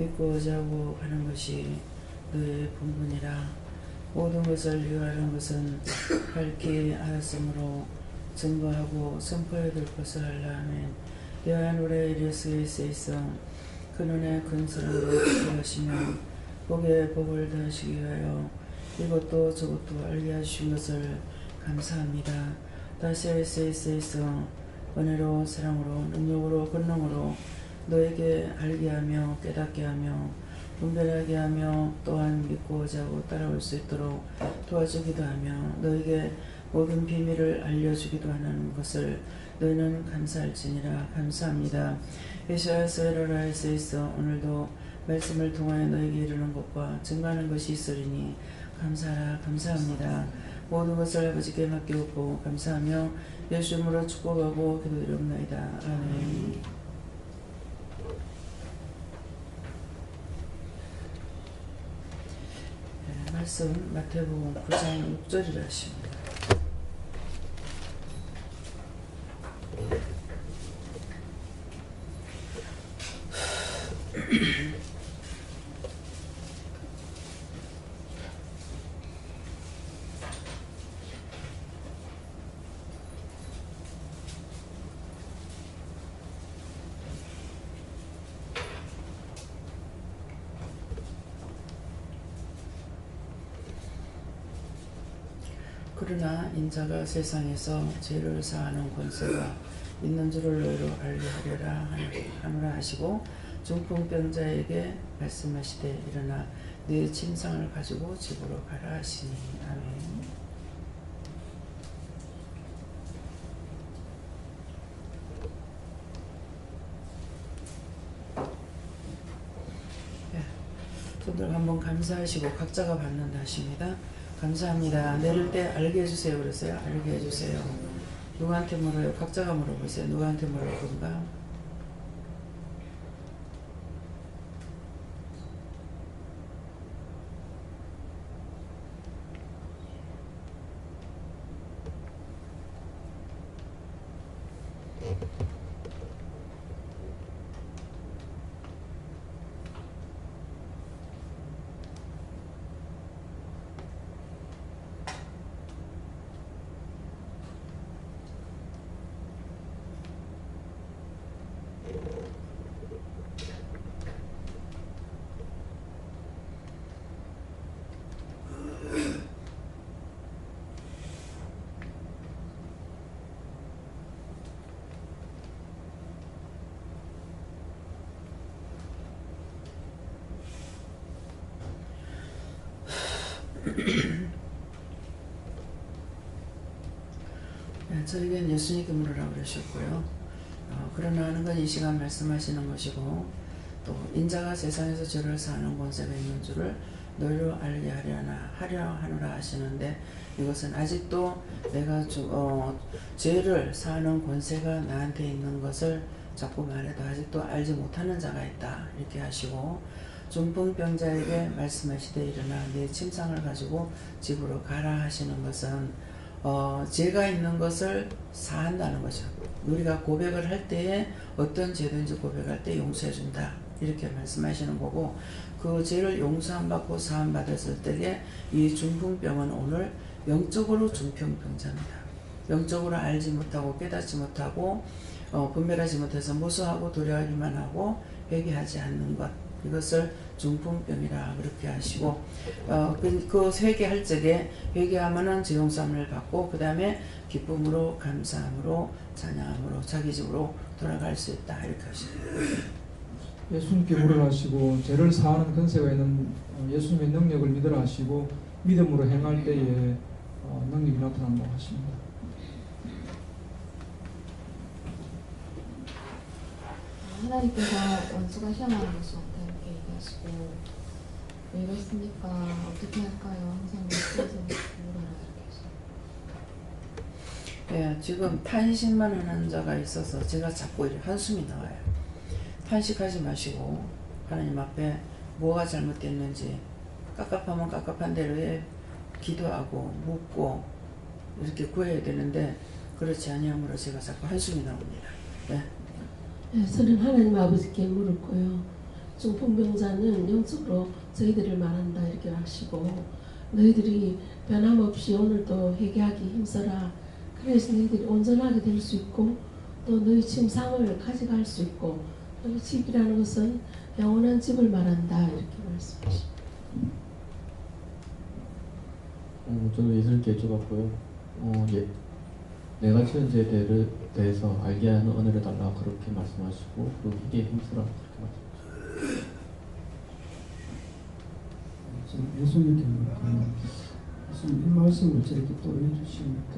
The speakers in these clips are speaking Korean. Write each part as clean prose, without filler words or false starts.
믿고 자고 하는 것이 너의 본분이라. 모든 것을 유하는 것은 밝히 알았으므로 증거하고 선포해야 될 것을 알라. 아멘. 여호와 노래 이르시기에 있어 그 눈에 큰 사랑으로 하시며 복에 복을 더하시기 위하여 이것도 저것도 알게 하신 것을 감사합니다. 다시 있어 은혜로 사랑으로 능력으로 권능으로 너에게 알게 하며 깨닫게 하며 분별하게 하며 또한 믿고 자고 따라올 수 있도록 도와주기도 하며 너에게 모든 비밀을 알려주기도 하는 것을 너희는 감사할지니라. 감사합니다. 예수야서 에로라에서 있어 오늘도 말씀을 통하여 너에게 이르는 것과 증거하는 것이 있으리니 감사하라. 감사합니다. 모든 것을 아버지께 맡기고 감사하며 예수 이름으로 축복하고 기도드리옵나이다. 아멘. 말씀 마태복음 9장 6절이라 하십니다. 그러나 인자가 세상에서 죄를 사하는 권세가 있는 줄을 너희로 알게 하려라 하노라 하시고 중풍병자에게 말씀하시되 일어나 네 침상을 가지고 집으로 가라 하시니. 아멘. 손들 한번 감사하시고 각자가 받는다 하십니다. 감사합니다. 내릴 때 알게 해주세요. 그러세요. 알게 해주세요. 누구한테 물어요? 각자가 물어보세요. 누구한테 물을 건가? 저에겐 예수님께 물으라고 그러셨고요. 그러나 하는 건 이 시간 말씀하시는 것이고 또 인자가 세상에서 죄를 사하는 권세가 있는 줄을 너희로 알게 하려 하노라 하시는데 이것은 아직도 내가 죄를 사하는 권세가 나한테 있는 것을 자꾸 말해도 아직도 알지 못하는 자가 있다 이렇게 하시고 중풍병자에게 말씀하시되 일어나 네 침상을 가지고 집으로 가라 하시는 것은 죄가 있는 것을 사한다는 거죠. 우리가 고백을 할 때에 어떤 죄든지 고백할 때 용서해준다 이렇게 말씀하시는 거고 그 죄를 용서함 받고 사함 받았을 때에 이 중풍병은 오늘 영적으로 중풍병자입니다. 영적으로 알지 못하고 깨닫지 못하고 분별하지 못해서 무수하고 두려워하기만 하고 회개하지 않는 것 이것을 중풍병이라 그렇게 하시고 그 회개할 적에 회개하면은 죄용서함을 받고 그 다음에 기쁨으로 감사함으로 찬양함으로 자기 집으로 돌아갈 수 있다 이렇게 하십니다. 예수님께 물으라 하시고 죄를 사하는 권세가 있는 예수님의 능력을 믿으라 하시고 믿음으로 행할 때에 능력이 나타난다고 하십니다. 하나님께서 원수가 시험하는 것이 없다 이렇게 얘기하시고 왜 이렇습니까? 어떻게 할까요? 항상 말씀하시는 물어라 이렇게 하시고 지금 탄식만 하는 자가 있어서 제가 자꾸 한숨이 나와요. 탄식하지 마시고 하나님 앞에 뭐가 잘못됐는지 깝깝하면 깝깝한 대로 기도하고 묻고 이렇게 구해야 되는데 그렇지 아니함으로 제가 자꾸 한숨이 나옵니다. 저는 하나님 아버지께 물었고요. 중풍병자는 영적으로 저희들을 말한다 이렇게 하시고 너희들이 변함없이 오늘도 회개하기 힘써라. 그래서 너희들이 온전하게 될 수 있고 또 너희 지금 상을 가져갈 수 있고 너희 집이라는 것은 영원한 집을 말한다 이렇게 말씀하십니다. 저는 예수님께 여쭤봤고요. 내가 지은 죄에 대해서 알게 하는 은혜를 달라 그렇게 말씀하시고 그리고 이게 힘쓰라 그렇게 말씀하시고. 저는 예수님께 물어보면 예수님 이 말씀을 저에게 또 해주시니까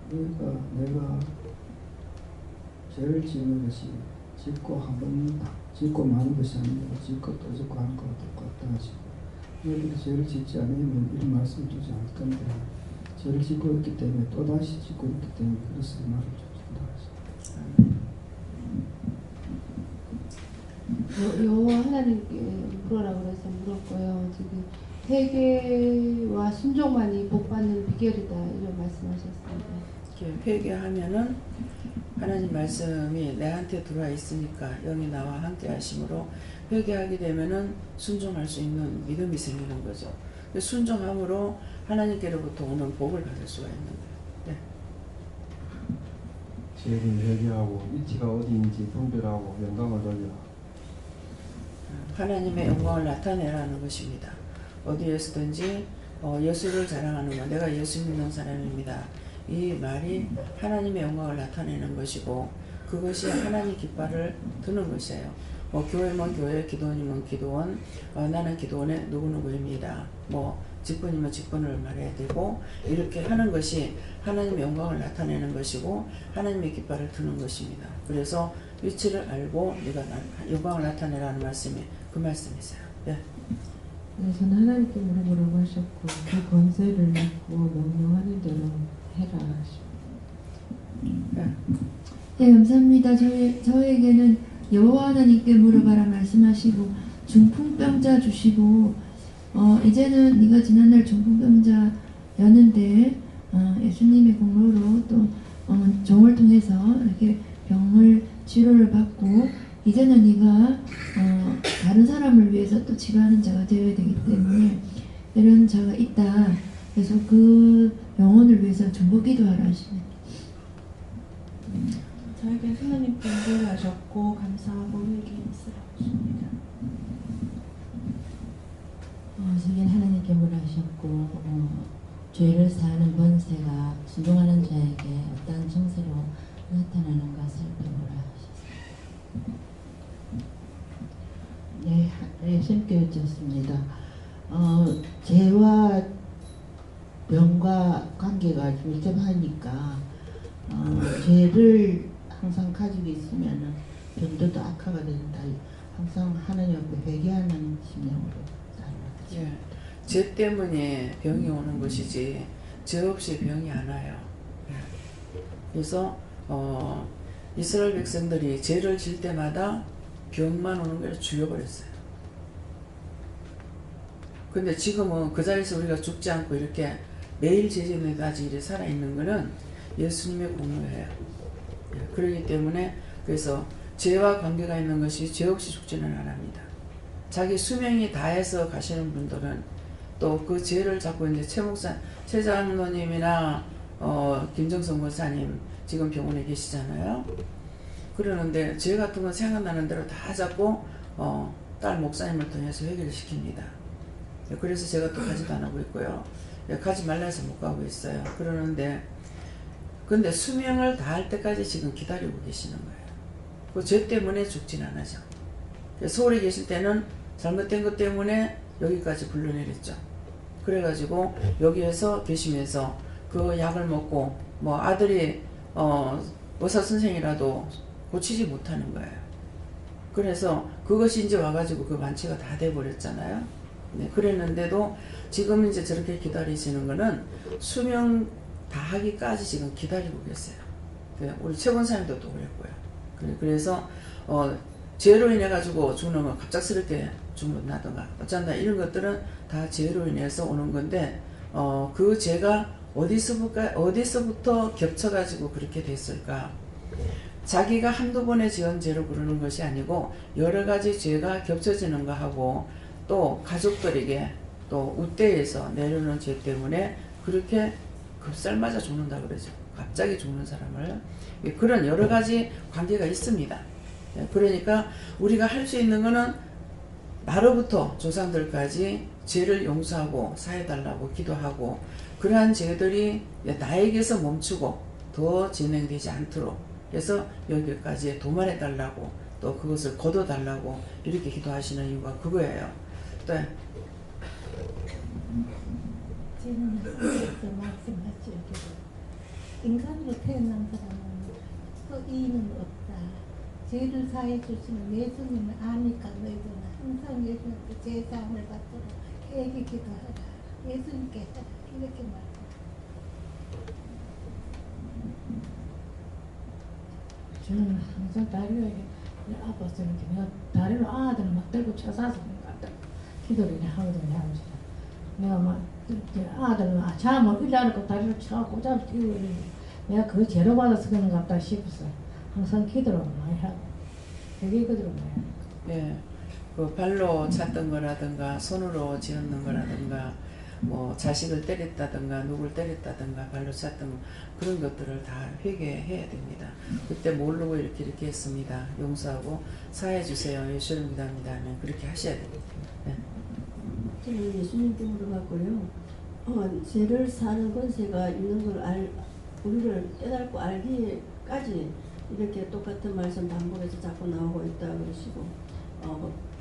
내가 죄를 지는 것이 짓고 한번 짓고 마는 것이 아니라 짓고 또 짓고 하는 거와 똑같다 하시고 너희들이 죄를 짓지 않으면 이런 말씀을 주지 않을 건데 죄를 짓고 있기 때문에 또다시 짓고 있기 때문에 그래서 이 말을 주신다 하시고 여호와 하나님께 물어라 그래서 물었고요. 지금 회개와 순종만이 복받는 비결이다 이런 말씀하셨습니다. 회개하면은 하나님 말씀이 내한테 들어와 있으니까 영이 나와 함께 하심으로 회개하게 되면은 순종할 수 있는 믿음이 생기는 거죠. 순종함으로 하나님께로부터 오는 복을 받을 수가 있는 거예요. 네. 죄를 회개하고 위치가 어디인지 분별하고 영광을 돌려 하나님의 영광을 나타내라는 것입니다. 어디에서든지 예수를 자랑하는 것, 내가 예수 믿는 사람입니다. 이 말이 하나님의 영광을 나타내는 것이고 그것이 하나님 깃발을 드는 것이에요. 교회면 교회, 기도원이면 기도원, 나는 기도원의 누구누구입니다. 직분이면 직분을 말해야 되고 이렇게 하는 것이 하나님의 영광을 나타내는 것이고 하나님의 깃발을 드는 것입니다. 그래서 위치를 알고 네가 영광을 나타내라는 말씀이 그 말씀이세요. 네. 저는 하나님께 물어보라고 하셨고 그 권세를 받고 명령하는 대로 해라 하십니다. 네, 감사합니다. 저에게는 여호와 하나님께 물어봐라 말씀하시고 중풍병자 주시고 이제는 네가 지난날 중풍병자였는데 예수님의 공로로 또 종을 통해서 이렇게 병을 치료를 받고 이제는 네가 다른 사람을 위해서 또 치료하는 자가 되어야 되기 때문에 이런 자가 있다. 그래서 그 영혼을 위해서 중보 기도하라 하십니다. 저에게 하나님 분별하셨고 감사하고 회개했으라 하십니다. 저에겐 하나님께 물으셨고 죄를 사하는 권세가 순종하는 자에게 어떤 정세로 나타나는가 살펴보라 하셨습니다. 네, 예수님께 여쭙습니다. 죄와 병과 관계가 밀접하니까 죄를 항상 가지고 있으면 병도 더 악화가 된다. 항상 하나님 앞에 회개하는 심령으로 살아라. 예, 죄 때문에 병이 오는 것이지 죄 없이 병이 안 와요. 그래서 이스라엘 백성들이 죄를 질 때마다 병만 오는 걸 죽여버렸어요. 근데 지금은 그 자리에서 우리가 죽지 않고 이렇게 매일 죄 짓는데 아직 이렇게 살아있는 거는 예수님의 공로예요. 그렇기 때문에 그래서 죄와 관계가 있는 것이 죄 없이 죽지는 않습니다. 자기 수명이 다해서 가시는 분들은 또 그 죄를 잡고 이제 최 장로님이나 김정성 목사님 지금 병원에 계시잖아요. 그러는데 죄 같은 건 생각나는 대로 다 잡고 딸 목사님을 통해서 해결을 시킵니다. 그래서 제가 또 가지도 안 하고 있고요. 가지 말라 해서 못 가고 있어요. 그러는데 근데 수명을 다할 때까지 지금 기다리고 계시는 거예요. 그 죄 때문에 죽진 않아죠. 서울에 계실 때는 잘못된 것 때문에 여기까지 불러내렸죠. 그래가지고 여기에서 계시면서 그 약을 먹고 아들이 의사 선생이라도 고치지 못하는 거예요. 그래서 그것이 이제 와가지고 그 완치가 다 돼버렸잖아요. 네, 그랬는데도 지금 이제 저렇게 기다리시는 거는 수명 다 하기까지 지금 기다리고 계세요. 우리 최 권사님도 또 그랬고요. 그래서 죄로 인해 가지고 죽는 건 갑작스럽게 죽는다든가 어쩐다 이런 것들은 다 죄로 인해서 오는 건데 그 죄가 어디서부터 겹쳐가지고 그렇게 됐을까? 자기가 한두 번의 지은 죄로 그러는 것이 아니고 여러 가지 죄가 겹쳐지는 거 하고 또 가족들에게 또 우대에서 내려오는 죄 때문에 그렇게 급살맞아 죽는다 그러죠. 갑자기 죽는 사람을. 그런 여러 가지 관계가 있습니다. 그러니까 우리가 할 수 있는 거는 나로부터 조상들까지 죄를 용서하고 사해달라고 기도하고 그러한 죄들이 나에게서 멈추고 더 진행되지 않도록 그래서 여기까지 도말해달라고 또 그것을 거둬달라고 이렇게 기도하시는 이유가 그거예요. 또 저는 말씀하죠. 인간으로 태어난 사람은 의의는 없다. 죄를 사해 주시는 예수님을 아니까 너희들은 항상 예수님께 제사함을 받도록 깨게 기도하라. 예수님께 하라. 이렇게 말합니다. 저는 항상 다리를 아파서 이렇게 내가 다리를 아들을 막 들고 쳐사서 기도를 하거든요. 내가 막 아들은 잠을 일하고 다리를 쳐 고잡을 뛰고 이러는데 내가 그 죄로 받아서 그런 것 같다 싶어서 항상 기도를 많이 하고 되게 기도를 많이 하고. 예, 그 발로 찼던 거라든가 손으로 지었는 거라든가 뭐 자식을 때렸다든가 누굴 때렸다든가 발로 찼던 그런 것들을 다 회개해야 됩니다. 그때 모르고 이렇게 했습니다. 용서하고 사해 주세요. 예수를 믿습니다 하면 그렇게 하셔야 됩니다. 네. 저는 예수님께 물어봤고요. 죄를 사는 권세가 있는 걸 우리를 깨닫고 알기까지 이렇게 똑같은 말씀 반복해서 자꾸 나오고 있다 그러시고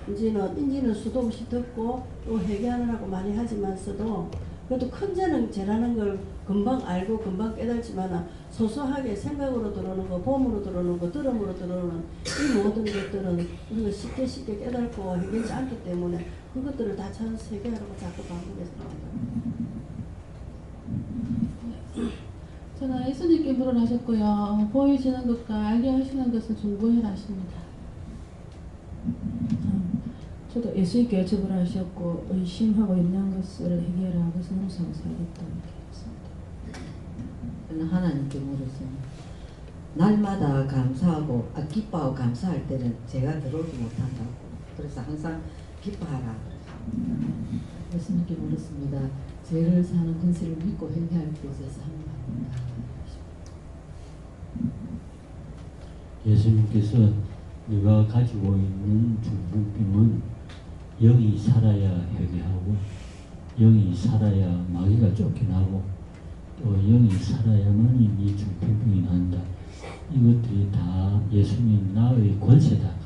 이제는 수도 없이 듣고 또 회개하느라고 많이 하지만서도 그래도 큰 죄는 죄라는 걸 금방 알고 금방 깨닫지만 소소하게 생각으로 들어오는 거, 봄으로 들어오는 거, 들음으로 들어오는 이 모든 것들은 우리가 쉽게 깨닫고 해결하지 않기 때문에 그것들을 다 찾아서 해결하라고 자꾸 반복해서 나온다. 제가 예수님께 물어나셨고요. 보이시는 것과 알게 하시는 것을 중보해라 하십니다. 저도 예수님께 여쭤보라 하셨고 의심하고 있는 것을 해결하고 성성을 살겠다 이렇게 했습니다. 저는 하나님께 물었어요. 날마다 감사하고 기뻐하고 감사할 때는 제가 들어오지 못한다고. 그래서 항상 기뻐하라. 예수님께 물었습니다. 죄를 사는 권세를 믿고 회개할 때 있어서 한번합니다. 예수님께서 네가 가지고 있는 중풍병은 영이 살아야 회개하고 영이 살아야 마귀가 쫓겨나고 또 영이 살아야만이 네 중풍병이 난다. 이것들이 다 예수님 나의 권세다.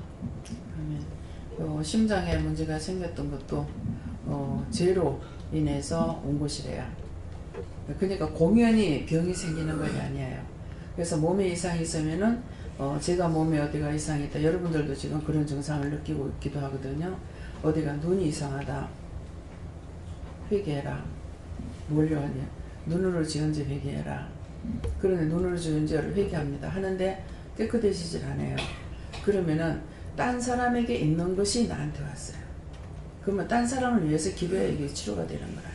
심장에 문제가 생겼던 것도 죄로 인해서 온 것이래요. 그러니까 공연히 병이 생기는 것이 아니에요. 그래서 몸에 이상이 있으면은 제가 몸에 어디가 이상이 있다. 여러분들도 지금 그런 증상을 느끼고 있기도 하거든요. 어디가 눈이 이상하다. 회개해라. 뭘요? 눈으로 지은 죄 회개해라. 그런데 눈으로 지은 죄를 회개합니다. 하는데 깨끗해지질 않아요. 그러면은 딴 사람에게 있는 것이 나한테 왔어요. 그러면 딴 사람을 위해서 기도해야 이게 치료가 되는 거예요.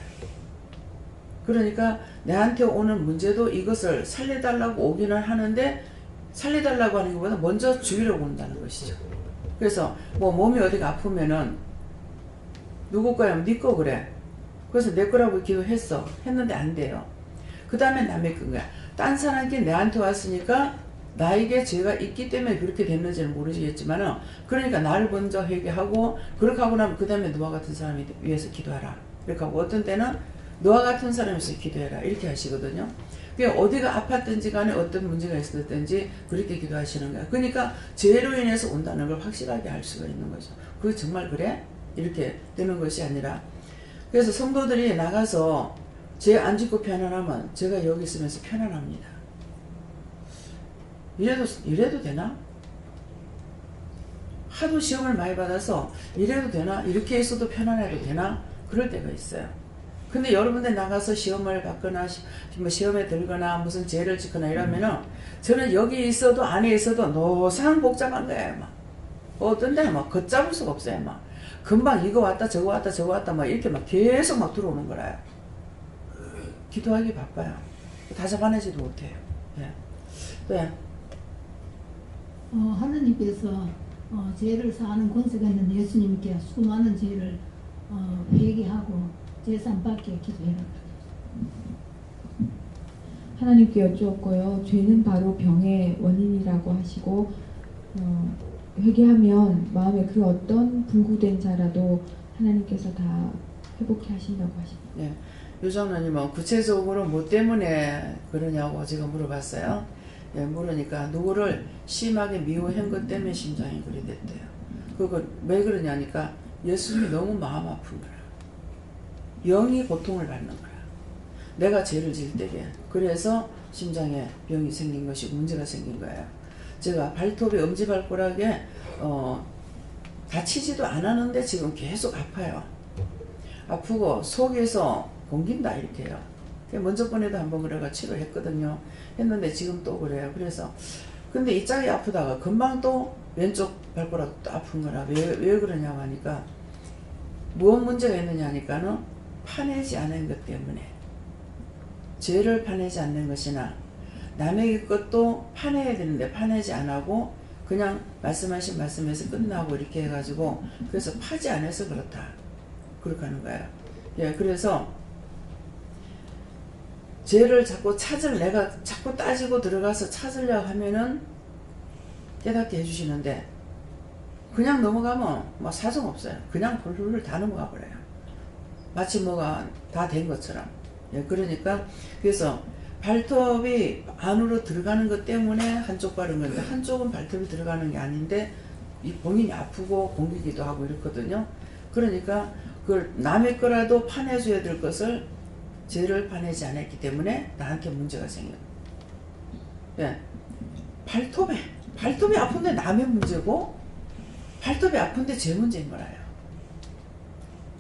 그러니까 내한테 오는 문제도 이것을 살려달라고 오기는 하는데 살려달라고 하는 것보다 먼저 죽이려고 온다는 것이죠. 그래서 뭐 몸이 어디가 아프면은 누구 거야? 네 거 그래. 그래서 내 거라고 했는데 안 돼요. 그 다음에 남의 거야. 딴 사람께 내한테 왔으니까 나에게 죄가 있기 때문에 그렇게 됐는지는 모르겠지만 그러니까 나를 먼저 회개하고 그렇게 하고 나면 그 다음에 너와 같은 사람이 위해서 기도하라. 이렇게 하고 어떤 때는 너와 같은 사람이 위해서 기도해라. 이렇게 하시거든요. 그러니까 어디가 아팠든지 간에 어떤 문제가 있었든지 그렇게 기도하시는 거예요. 그러니까 죄로 인해서 온다는 걸 확실하게 알 수가 있는 거죠. 그게 정말 그래? 이렇게 되는 것이 아니라 그래서 성도들이 나가서 죄 안 짓고 편안하면 제가 여기 있으면서 편안합니다. 이래도 되나? 하도 시험을 많이 받아서 이래도 되나? 이렇게 있어도 편안해도 되나? 그럴 때가 있어요. 근데 여러분들 나가서 시험을 받거나 시험에 들거나 무슨 죄를 짓거나 이러면은 저는 여기 있어도 안에 있어도 노상 복잡한 거예요. 막. 어떤 데는 막 걷잡을 수가 없어요. 막. 금방 이거 왔다 저거 왔다 저거 왔다 막 이렇게 막 계속 막 들어오는 거라요. 기도하기 바빠요. 다 잡아내지도 못해요. 예. 네. 하느님께서 죄를 사하는 권세가 있는 예수님께 수많은 죄를 회개하고 제산 받게 기도해라. 하나님께 여쭈었고요. 죄는 바로 병의 원인이라고 하시고 회개하면 마음에 그 어떤 불구된 자라도 하나님께서 다 회복해 하신다고 하십니다. 네. 유장로님은 구체적으로 뭐 때문에 그러냐고 제가 물어봤어요. 예, 물으니까 누구를 심하게 미워한 것 때문에 심장이 그리 됐대요. 그거 왜 그러냐니까 예수님이 너무 마음 아픈 거라. 영이 고통을 받는 거라. 내가 죄를 지을 때에 그래서 심장에 병이 생긴 것이고 문제가 생긴 거예요. 제가 발톱이 엄지발가락에 다치지도 않았는데 지금 계속 아파요. 아프고 속에서 공긴다 이렇게 해요. 먼저 번에도 한번 그래가 치료했거든요. 했는데 지금 또 그래요. 그래서 근데 이 짝이 아프다가 금방 또 왼쪽 발가락 또 아픈 거라. 왜 그러냐고 하니까 무엇 문제가 있느냐 하니까는 파내지 않은 것 때문에 죄를 파내지 않는 것이나 남의 것도 파내야 되는데 파내지 안 하고 그냥 말씀하신 말씀에서 끝나고 이렇게 해가지고 그래서 파지 않아서 그렇다. 그렇게 하는 거예요. 예, 그래서 죄를 자꾸 내가 자꾸 따지고 들어가서 찾으려고 하면은 깨닫게 해주시는데 그냥 넘어가면 뭐 사정 없어요. 그냥 훌훌 다 넘어가 버려요. 마치 뭐가 다 된 것처럼. 예, 그러니까 그래서 발톱이 안으로 들어가는 것 때문에 한쪽 바른 건데 한쪽은 발톱이 들어가는 게 아닌데 이 본인이 아프고 공기기도 하고 이렇거든요. 그러니까 그걸 남의 거라도 파내줘야 될 것을 죄를 파내지 않았기 때문에 나한테 문제가 생겨요. 예. 발톱이 아픈데 남의 문제고 발톱이 아픈데 제 문제인 거라요.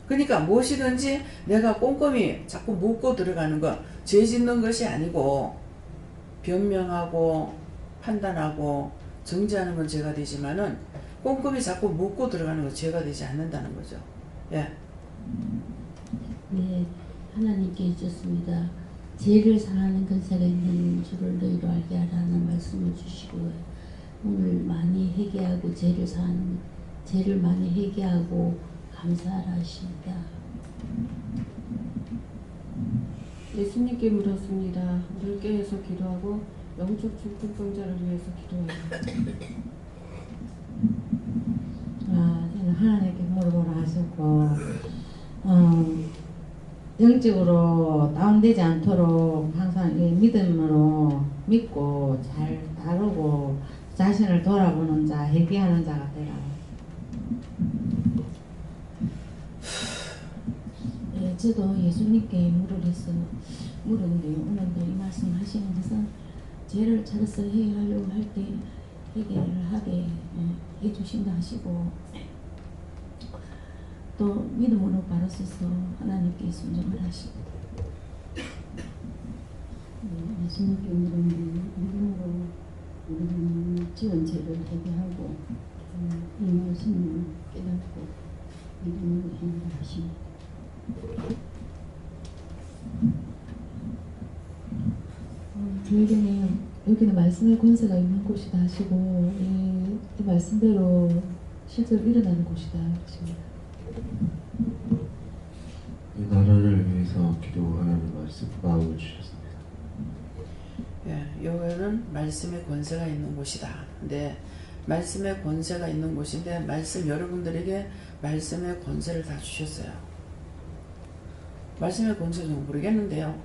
그러니까 무엇이든지 내가 꼼꼼히 자꾸 묻고 들어가는 거 죄 짓는 것이 아니고 변명하고 판단하고 정죄하는 건 죄가 되지만은 꼼꼼히 자꾸 묻고 들어가는 건 죄가 되지 않는다는 거죠. 예. 네, 하나님께 잊었습니다. 죄를 사하는 권세가 있는 줄을 너희로 알게 하라는 말씀을 주시고 오늘 많이 회개하고 죄를 많이 회개하고 감사하라 하십니다. 예수님께 물었습니다. 늙게 해서 기도하고 영적 중풍병자를 위해서 기도해요. 저는 하나님께 물어보라 하셨고 영적으로 다운되지 않도록 항상 이 믿음으로 믿고 잘 다루고 자신을 돌아보는 자, 회개하는 자가 되라. 네, 저도 예수님께 물었는데요. 오늘도 이 말씀 하시는 것은 죄를 찾아서 회개하려고 할 때 회개를 하게 해주신다 하시고 또 믿음으로 바로 서서 하나님께 순종을 하시고 예수님께 물었는데 믿음으로 우리는 지은 죄를 회개하고 이 말씀을 깨닫고 믿음으로 행하라 하십니다. 교회는 여기는 말씀의 권세가 있는 곳이다 하시고 이 말씀대로 실제로 일어나는 곳이다 하십니다. 이 나라를 위해서 기도하라는 말씀 마음을 주셨습니다. 예, 여기는 말씀의 권세가 있는 곳이다. 근데 말씀의 권세가 있는 곳인데 말씀 여러분들에게 말씀의 권세를 다 주셨어요. 말씀의 권세는 모르겠는데요.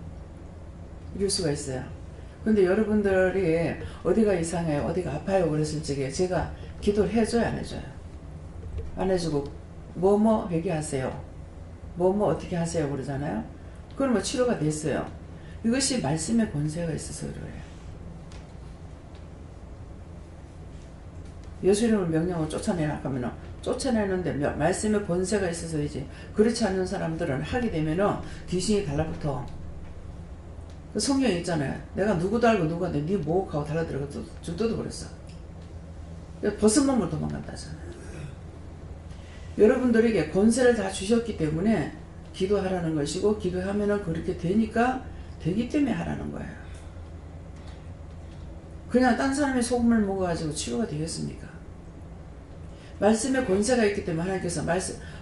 이럴 수가 있어요. 근데 여러분들이 어디가 이상해요, 어디가 아파요 그랬을 적에 제가 기도를 해줘요, 안 해줘요? 안 해주고 뭐뭐 회개하세요, 뭐뭐 어떻게 하세요 그러잖아요. 그러면 치료가 됐어요. 이것이 말씀의 권세가 있어서 그래요. 예수 이름을 명령으로 쫓아내라 하면 쫓아내는데 말씀의 권세가 있어서이지, 그렇지 않은 사람들은 하게 되면은 귀신이 달라붙어. 그 성경에 있잖아요. 내가 누구도 알고 누구한테 네 모욕하고 달라들어가서 쭉 뜯어버렸어. 벗은 몸을 도망간다잖아요. 여러분들에게 권세를 다 주셨기 때문에 기도하라는 것이고, 기도하면은 그렇게 되니까 되기 때문에 하라는 거예요. 그냥 딴 사람의 소금을 먹어가지고 치료가 되겠습니까? 말씀에 권세가 있기 때문에 하나님께서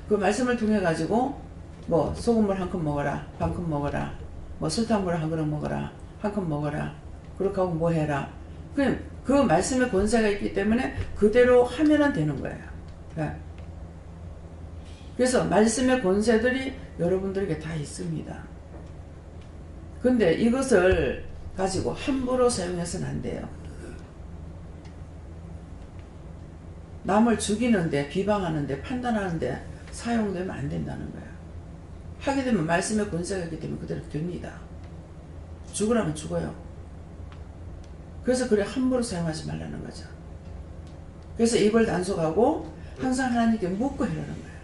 그 말씀을 통해 가지고 뭐 소금물 한 컵 먹어라, 반 컵 먹어라, 뭐 설탕물 한 그릇 먹어라, 한 컵 먹어라, 그렇게 하고 뭐 해라. 그냥 그 말씀에 권세가 있기 때문에 그대로 하면은 되는 거예요. 네. 그래서 말씀의 권세들이 여러분들에게 다 있습니다. 근데 이것을 가지고 함부로 사용해서는 안 돼요. 남을 죽이는데, 비방하는데, 판단하는데 사용되면 안 된다는 거예요. 하게 되면 말씀의 권세가 있기 때문에 그대로 됩니다. 죽으라면 죽어요. 그래서 그래 함부로 사용하지 말라는 거죠. 그래서 입을 단속하고 항상 하나님께 묻고 이러는 거예요.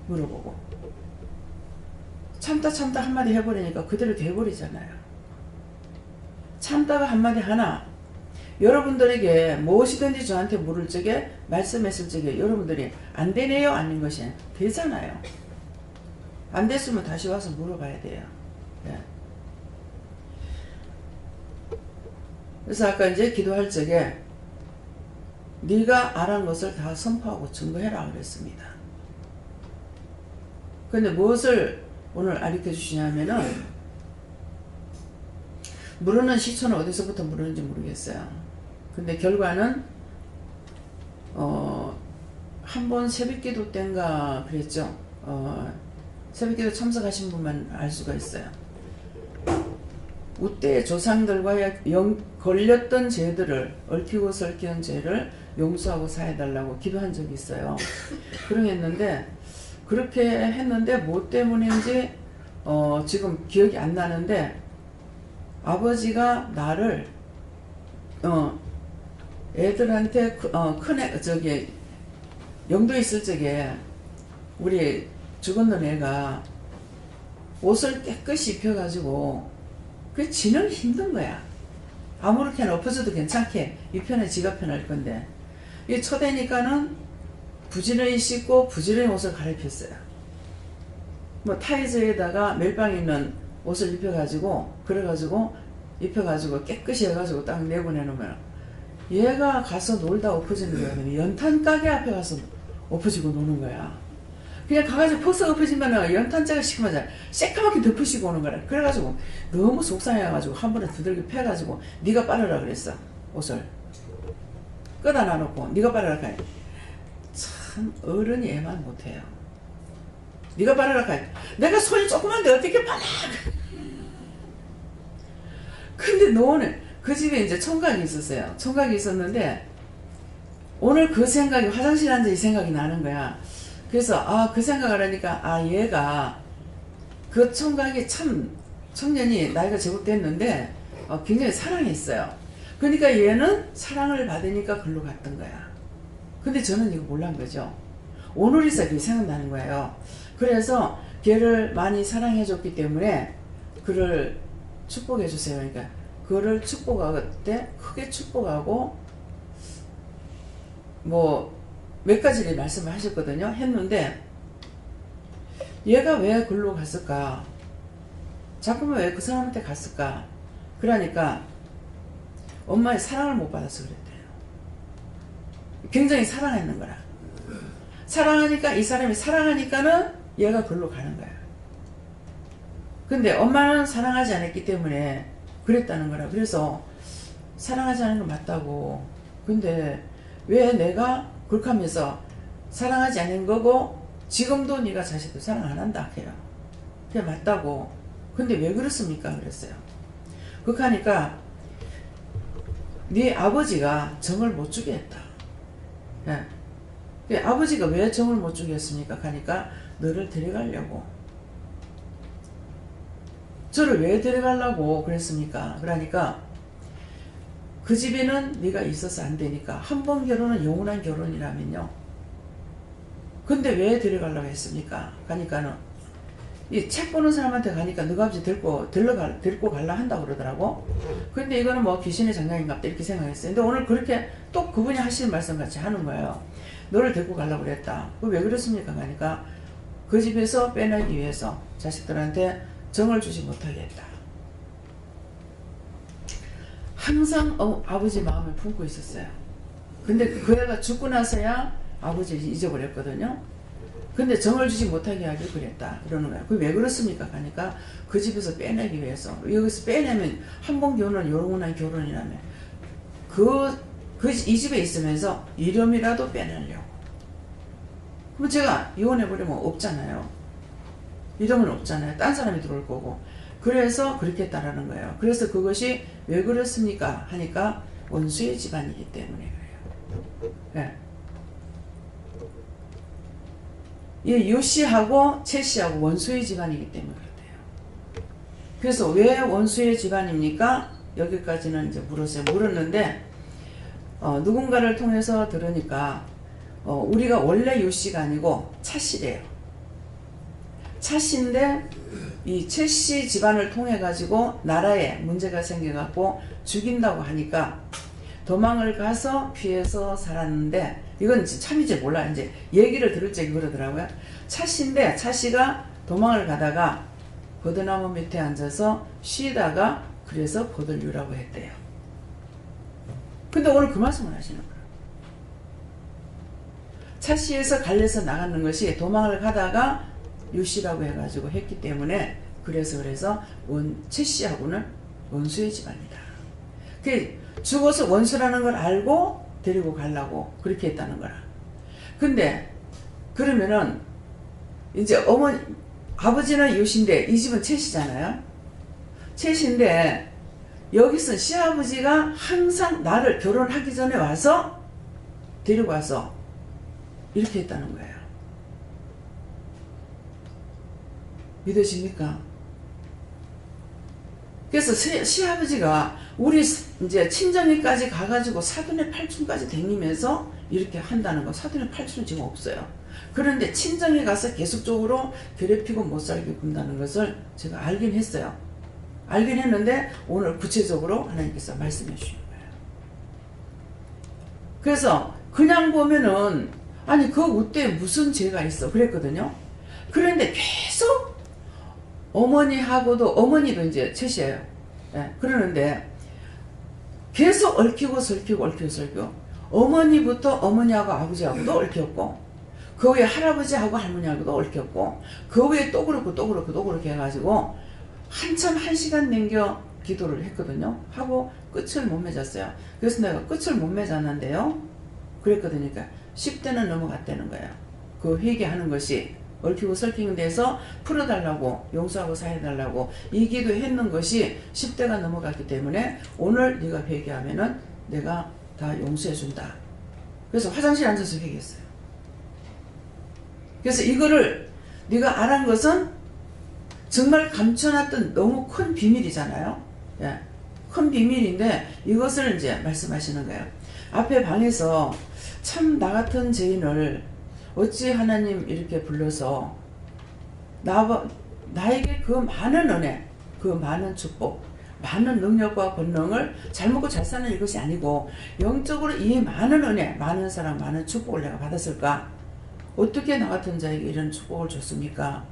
물어보고. 참다 한마디 해버리니까 그대로 돼버리잖아요. 참다가 한마디 하나, 여러분들에게 무엇이든지 저한테 물을 적에, 말씀했을 적에 여러분들이 안 되네요? 아닌 것이 되잖아요. 안 됐으면 다시 와서 물어봐야 돼요. 네. 그래서 아까 이제 기도할 적에 네가 알한 것을 다 선포하고 증거해라 그랬습니다. 근데 무엇을 오늘 알려 주시냐면은, 물으는 시초는 어디서부터 물었는지 모르겠어요. 근데 결과는 한 번 새벽기도 때인가 그랬죠. 새벽기도 참석하신 분만 알 수가 있어요. 우때 조상들과 걸렸던 죄들을, 얽히고 설키는 죄를 용서하고 사해달라고 기도한 적이 있어요. 그렇게 했는데 뭐 때문인지 지금 기억이 안 나는데, 아버지가 나를 애들한테 영도에 있을 적에 우리 죽었는 애가 옷을 깨끗이 입혀가지고 그게 지는 힘든 거야. 아무렇게나 엎어져도 괜찮게 입혀내 지가 편할 건데, 이 초대니까는 부지런히 씻고 부지런히 옷을 갈아입혔어요. 뭐 타이즈에다가 멜빵 있는 옷을 입혀가지고 깨끗이 해가지고 딱 내보내놓으면 얘가 가서 놀다 엎어지는 거야. 연탄 가게 앞에 가서 엎어지고 노는 거야. 그냥 가가지고 퍽썩 엎어지면은 연탄자가 시커멓잖아. 새까맣게 덮으시고 오는 거라. 그래가지고 너무 속상해가지고 한 번에 두들겨 패가지고 네가 빨아라 그랬어. 옷을 끄다 놔놓고 네가 빨아라 카니. 참 어른이 애만 못해요. 네가 빨아라 카니. 내가 손이 조그만데 어떻게 빨아. 근데 너는 그 집에 이제 총각이 있었어요. 총각이 있었는데 오늘 그 생각이, 화장실 앉아 이 생각이 나는 거야. 그래서 그 생각을 하니까 얘가 그 총각이 참 청년이 나이가 제법 됐는데 굉장히 사랑했어요. 그러니까 얘는 사랑을 받으니까 글로 갔던 거야. 근데 저는 이거 몰란 거죠. 오늘이서 그게 생각나는 거예요. 그래서 걔를 많이 사랑해줬기 때문에 그를 축복해 주세요. 그러니까 그를 축복할 때 크게 축복하고 뭐 몇 가지를 말씀을 하셨거든요. 했는데 얘가 왜 글로 갔을까? 자꾸만 왜 그 사람한테 갔을까? 그러니까 엄마의 사랑을 못 받아서 그랬대요. 굉장히 사랑했는 거라. 사랑하니까, 이 사람이 사랑하니까는 얘가 글로 가는 거야. 근데 엄마는 사랑하지 않았기 때문에 그랬다는 거라. 그래서 사랑하지 않은 건 맞다고. 근데 왜 내가 그렇게 하면서 사랑하지 않은 거고 지금도 네가 자식들 사랑 안 한다 해요. 그게 맞다고. 근데 왜 그렇습니까? 그랬어요. 그렇게 하니까 네 아버지가 정을 못 주게 했다. 예. 아버지가 왜 정을 못 주게 했습니까? 하니까 너를 데려가려고. 저를 왜 데려가려고 그랬습니까? 그러니까 그 집에는 네가 있어서 안 되니까. 한 번 결혼은 영원한 결혼이라면요. 근데 왜 데려가려고 했습니까? 가니까는 이 책 보는 사람한테 가니까 너가 아버지 데리고 갈라 한다고 그러더라고. 근데 이거는 뭐 귀신의 장난인가 이렇게 생각했어요. 근데 오늘 그렇게 또 그분이 하시는 말씀 같이 하는 거예요. 너를 데리고 가려고 그랬다. 왜 그렇습니까? 하니까 그 집에서 빼내기 위해서 자식들한테 정을 주지 못하게 했다. 항상 아버지 마음을 품고 있었어요. 근데 그 애가 죽고 나서야 아버지를 잊어버렸거든요. 근데 정을 주지 못하게 하길 그랬다 그러는 거야. 그게 왜 그렇습니까? 하니까 그 집에서 빼내기 위해서. 여기서 빼내면 한 번 결혼 요런한 결혼이라면 이 집에 있으면서 이름이라도 빼내려고. 그럼 제가 이혼해버리면 없잖아요. 이름은 없잖아요. 딴 사람이 들어올 거고. 그래서 그렇게 했다라는 거예요. 그래서 그것이 왜 그렇습니까? 하니까 원수의 집안이기 때문에 그래요. 네. 이 유씨하고 채씨하고 원수의 집안이기 때문에 그렇대요. 그래서 왜 원수의 집안입니까? 여기까지는 이제 물었는데 누군가를 통해서 들으니까 우리가 원래 유씨가 아니고 차씨래요. 차씨인데 이 채씨 집안을 통해 가지고 나라에 문제가 생겨갖고 죽인다고 하니까 도망을 가서 피해서 살았는데 이건 참인지 몰라. 이제 얘기를 들을 적에 그러더라고요. 차씨인데 차씨가 도망을 가다가 버드나무 밑에 앉아서 쉬다가 그래서 버들류라고 했대요. 근데 오늘 그 말씀을 하시는 거예요. 차씨에서 갈려서 나가는 것이 도망을 가다가 유씨라고 해가지고 했기 때문에 그래서 채씨하고는 원수의 집안이다. 죽어서 원수라는 걸 알고 데리고 가려고 그렇게 했다는 거라. 근데 그러면은 이제 아버지는 유씨인데 이 집은 채씨잖아요. 채씨인데 여기서 시아버지가 항상 나를 결혼하기 전에 와서 데리고 와서 이렇게 했다는 거예요. 믿으십니까? 그래서 시아버지가 우리 이제 친정에까지 가가지고 사돈의 팔촌까지 다니면서 이렇게 한다는 거. 사돈의 팔촌은 지금 없어요. 그런데 친정에 가서 계속적으로 괴롭히고 못 살게 군다는 것을 제가 알긴 했어요. 알긴 했는데 오늘 구체적으로 하나님께서 말씀해 주신 거예요. 그래서 그냥 보면은 아니 그 우대에 무슨 죄가 있어 그랬거든요. 그런데 계속 어머니도 이제 채씨예요. 예, 그러는데 계속 얽히고 설키고 어머니부터 어머니하고 아버지하고도 얽혔고 그 후에 할아버지하고 할머니하고도 얽혔고 그 후에 또 그렇게 해가지고 한참 1시간 넘겨 기도를 했거든요. 하고 끝을 못 맺었어요. 그래서 내가 끝을 못 맺었는데요. 그랬거든요. 그러니까 10대는 넘어갔다는 거예요. 그 회개하는 것이 얽히고 설키는 데서 풀어달라고 용서하고 사해달라고 이 기도했는 것이 10대가 넘어갔기 때문에 오늘 네가 회개하면은 내가 다 용서해준다. 그래서 화장실에 앉아서 회개했어요. 그래서 이거를 네가 알한 것은 정말 감춰놨던 너무 큰 비밀이잖아요. 예, 큰 비밀인데 이것을 이제 말씀하시는 거예요. 앞에 방에서 참 나 같은 죄인을 어찌 하나님 이렇게 불러서 나에게 그 많은 은혜, 그 많은 축복, 많은 능력과 권능을 잘 먹고 잘 사는 이것이 아니고 영적으로 이 많은 은혜, 많은 사랑, 많은 축복을 내가 받았을까? 어떻게 나 같은 자에게 이런 축복을 줬습니까?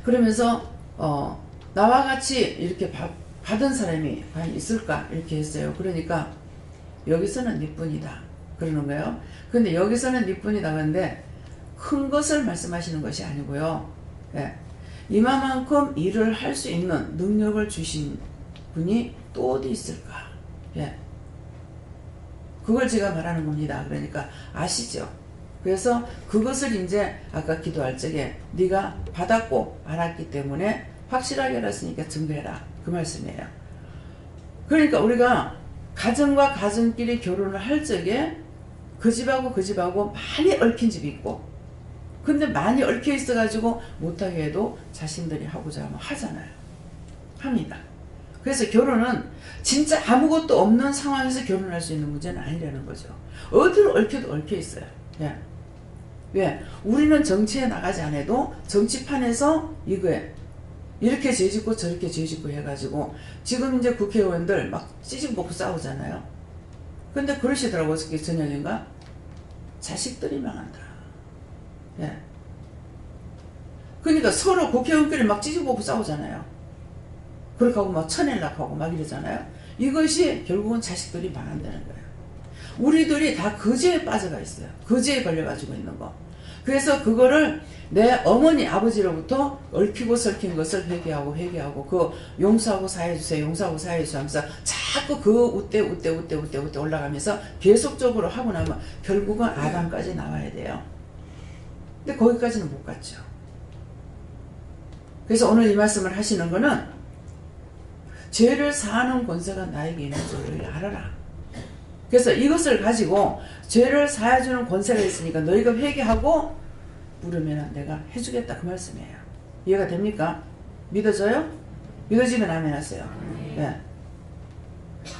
그러면서 나와 같이 이렇게 받은 사람이 과연 있을까? 이렇게 했어요. 그러니까 여기서는 네뿐이다 그러는 거예요. 근데 여기서는 네뿐이다 그런데 큰 것을 말씀하시는 것이 아니고요. 예. 이만큼 일을 할 수 있는 능력을 주신 분이 또 어디 있을까? 예. 그걸 제가 말하는 겁니다. 그러니까 아시죠? 그래서 그것을 이제 아까 기도할 적에 네가 받았고 알았기 때문에 확실하게 알았으니까 증거해라. 그 말씀이에요. 그러니까 우리가 가정과 가정끼리 결혼을 할 적에 그 집하고 그 집하고 많이 얽힌 집이 있고 근데 많이 얽혀 있어가지고 못하게 해도 자신들이 하고자 하면 하잖아요. 합니다. 그래서 결혼은 진짜 아무것도 없는 상황에서 결혼할 수 있는 문제는 아니라는 거죠. 어디로 얽혀도 얽혀 있어요. 예. 왜? 우리는 정치에 나가지 않아도 정치판에서 이거에 이렇게 죄짓고 저렇게 죄짓고 해가지고 지금 이제 국회의원들 막 찌직볶고 싸우잖아요. 근데 그러시더라고요. 저녁인가? 자식들이 망한다. 예. 그러니까 서로 국회의원끼리 막 찌직볶고 싸우잖아요. 그렇게 하고 막 쳐내려고 하고 막 이러잖아요. 이것이 결국은 자식들이 망한다는 거예요. 우리들이 다 거지에 빠져가 있어요. 거지에 걸려가지고 있는 거. 그래서 그거를 내 어머니 아버지로부터 얽히고 설킨 것을 회개하고 그 용서하고 사해주세요, 용서하고 사해주세요 하면서 자꾸 그 웃대 올라가면서 계속적으로 하고 나면 결국은 아담까지 나와야 돼요. 근데 거기까지는 못 갔죠. 그래서 오늘 이 말씀을 하시는 거는 죄를 사하는 권세가 나에게 있는 줄을 알아라. 그래서 이것을 가지고 죄를 사해주는 권세가 있으니까 너희가 회개하고 물으면 내가 해주겠다 그 말씀이에요. 이해가 됩니까? 믿어져요? 믿어지면 아멘 하세요. 네.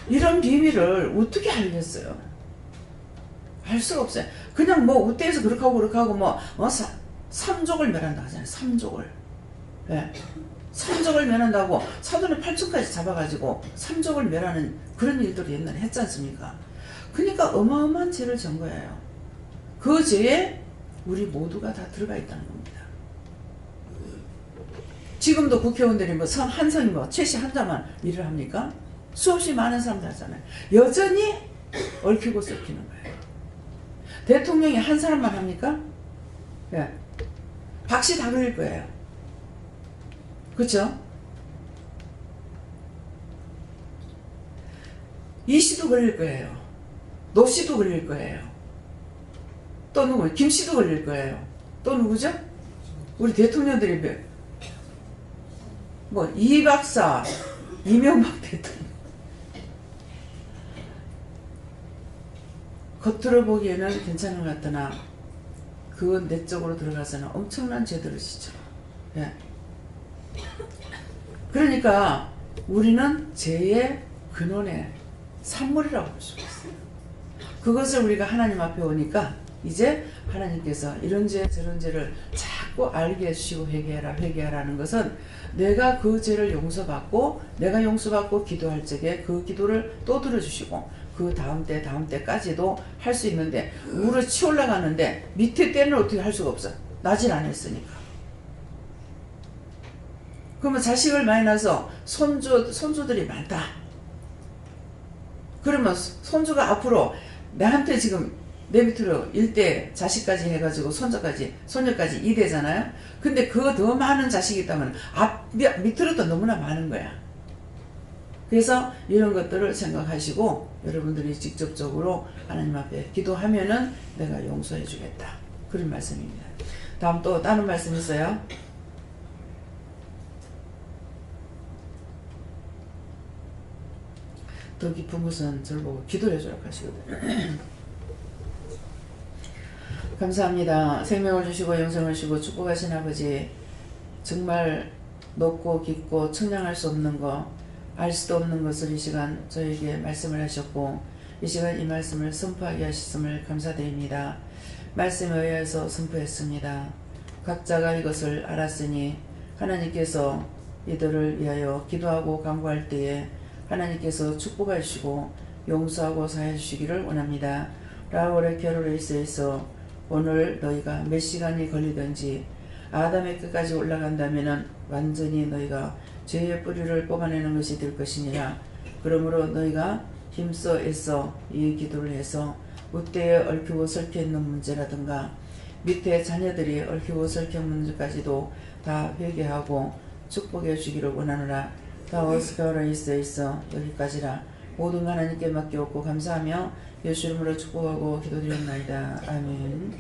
이런 비밀을 어떻게 알겠어요? 알 수가 없어요. 그냥 뭐 우대에서 그렇게 하고 뭐 삼족을 멸한다 하잖아요. 삼족을. 네. 삼족을 멸한다고 사돈의 8층까지 잡아가지고 삼족을 멸하는 그런 일들을 옛날에 했지 않습니까? 그러니까 어마어마한 죄를 전 거예요. 그 죄에 우리 모두가 다 들어가 있다는 겁니다. 지금도 국회의원들이 뭐 한 성이 뭐 최씨 한 자만 일을 합니까? 수없이 많은 사람들 하잖아요. 여전히 얽히고 썩히는 거예요. 대통령이 한 사람만 합니까? 예. 박씨 다 그럴 거예요. 그렇죠? 이 씨도 걸릴 거예요. 노 씨도 걸릴 거예요. 또 누구? 김 씨도 걸릴 거예요. 또 누구죠? 우리 대통령들이 뭐 이 박사, 이명박 대통령. 겉으로 보기에는 괜찮은 것 같으나 그 내적으로 들어가서는 엄청난 죄들을 지죠. 예. 그러니까 우리는 죄의 근원의 산물이라고 볼 수가 있어요. 그것을 우리가 하나님 앞에 오니까 이제 하나님께서 이런 죄 저런 죄를 자꾸 알게 해주시고 회개하라는 것은 내가 그 죄를 용서받고 내가 용서받고 기도할 적에 그 기도를 또 들어주시고 그 다음 때까지도 할 수 있는데 우로 치올라가는데 밑에 때는 어떻게 할 수가 없어. 나질 않았으니까. 그러면 자식을 많이 낳아서 손주들이 많다. 그러면 손주가 앞으로 나한테 지금 내 밑으로 1대 자식까지 해가지고 손녀까지 2대잖아요. 근데 그 더 많은 자식이 있다면 밑으로 또 너무나 많은 거야. 그래서 이런 것들을 생각하시고 여러분들이 직접적으로 하나님 앞에 기도하면은 내가 용서해 주겠다. 그런 말씀입니다. 다음 또 다른 말씀 있어요? 더 깊은 것은 저를 보고 기도를 해주라고 하시거든요. 감사합니다. 생명을 주시고 영생을 주시고 축복하신 아버지, 정말 높고 깊고 청량할 수 없는 것, 알 수도 없는 것을 이 시간 저에게 말씀을 하셨고 이 시간 이 말씀을 선포하게 하셨음을 감사드립니다. 말씀에 의해서 선포했습니다. 각자가 이것을 알았으니 하나님께서 이들을 위하여 기도하고 간구할 때에 하나님께서 축복해 주시고 용서하고 사해 주시기를 원합니다. 라울의 결혼에서 오늘 너희가 몇 시간이 걸리든지 아담의 끝까지 올라간다면 완전히 너희가 죄의 뿌리를 뽑아내는 것이 될 것이니라. 그러므로 너희가 힘써 애써 이 기도를 해서 우때에 얽히고 설켜 있는 문제라든가 밑에 자녀들이 얽히고 설켜 문제까지도 다 회개하고 축복해 주기를 원하노라. 다 어스카우라 있어 여기까지라. 모든 하나님께 맡겨오고 감사하며 예수 이름으로 축복하고 기도드렸나이다. 아멘.